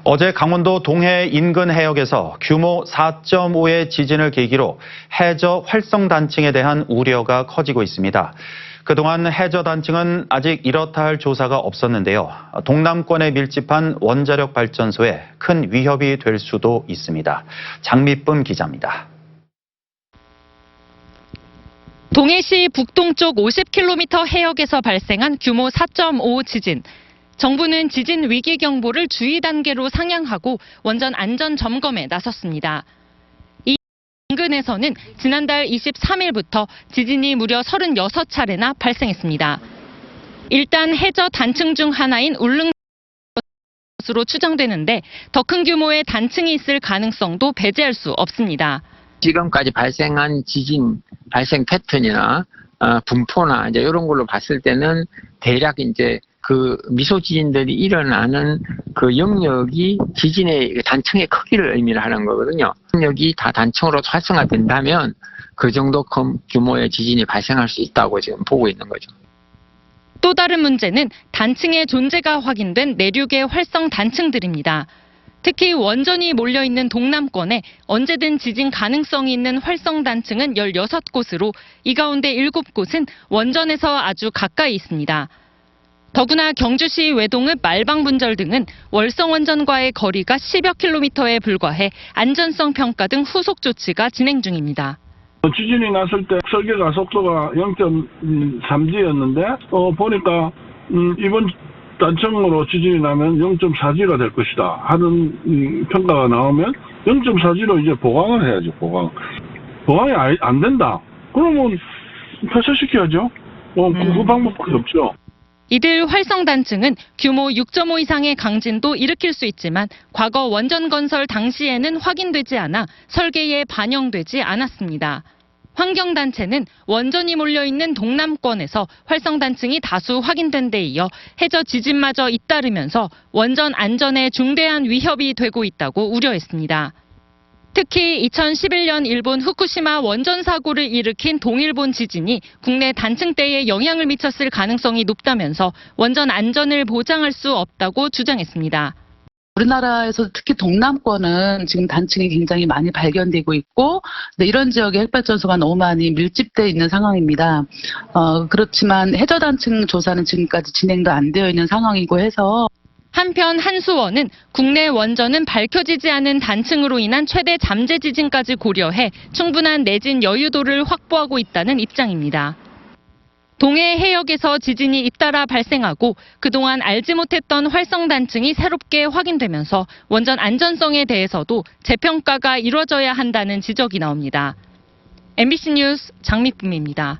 어제 강원도 동해 인근 해역에서 규모 4.5의 지진을 계기로 해저 활성 단층에 대한 우려가 커지고 있습니다. 그동안 해저 단층은 아직 이렇다 할 조사가 없었는데요. 동남권에 밀집한 원자력 발전소에 큰 위협이 될 수도 있습니다. 장미쁨 기자입니다. 동해시 북동쪽 50km 해역에서 발생한 규모 4.5 지진. 정부는 지진 위기 경보를 주의 단계로 상향하고 원전 안전 점검에 나섰습니다. 이 인근에서는 지난달 23일부터 지진이 무려 36차례나 발생했습니다. 일단 해저 단층 중 하나인 울릉 것으로 추정되는데 더 큰 규모의 단층이 있을 가능성도 배제할 수 없습니다. 지금까지 발생한 지진 발생 패턴이나 분포나 이제 이런 걸로 봤을 때는 대략 이제 그 미소 지진들이 일어나는 그 영역이 지진의 단층의 크기를 의미를 하는 거거든요. 영역이 다 단층으로 활성화된다면 그 정도 규모의 지진이 발생할 수 있다고 지금 보고 있는 거죠. 또 다른 문제는 단층의 존재가 확인된 내륙의 활성 단층들입니다. 특히 원전이 몰려있는 동남권에 언제든 지진 가능성이 있는 활성 단층은 16곳으로 이 가운데 7곳은 원전에서 아주 가까이 있습니다. 더구나 경주시 외동읍 말방분절 등은 월성원전과의 거리가 10여 킬로미터에 불과해 안전성 평가 등 후속 조치가 진행 중입니다. 지진이 났을 때 설계가 속도가 0.3G였는데 보니까 이번 단층으로 지진이 나면 0.4G가 될 것이다 하는 평가가 나오면 0.4G로 이제 보강을 해야죠. 보강이 안 된다. 그러면 폐쇄시켜야죠. 그 방법밖에 없죠. 이들 활성 단층은 규모 6.5 이상의 강진도 일으킬 수 있지만 과거 원전 건설 당시에는 확인되지 않아 설계에 반영되지 않았습니다. 환경단체는 원전이 몰려있는 동남권에서 활성 단층이 다수 확인된 데 이어 해저 지진마저 잇따르면서 원전 안전에 중대한 위협이 되고 있다고 우려했습니다. 특히 2011년 일본 후쿠시마 원전 사고를 일으킨 동일본 지진이 국내 단층대에 영향을 미쳤을 가능성이 높다면서 원전 안전을 보장할 수 없다고 주장했습니다. 우리나라에서 특히 동남권은 지금 단층이 굉장히 많이 발견되고 있고 이런 지역에 핵발전소가 너무 많이 밀집되어 있는 상황입니다. 그렇지만 해저 단층 조사는 지금까지 진행도 안 되어 있는 상황이고 해서 한편 한수원은 국내 원전은 밝혀지지 않은 단층으로 인한 최대 잠재 지진까지 고려해 충분한 내진 여유도를 확보하고 있다는 입장입니다. 동해 해역에서 지진이 잇따라 발생하고 그동안 알지 못했던 활성 단층이 새롭게 확인되면서 원전 안전성에 대해서도 재평가가 이루어져야 한다는 지적이 나옵니다. MBC 뉴스 장미쁨입니다.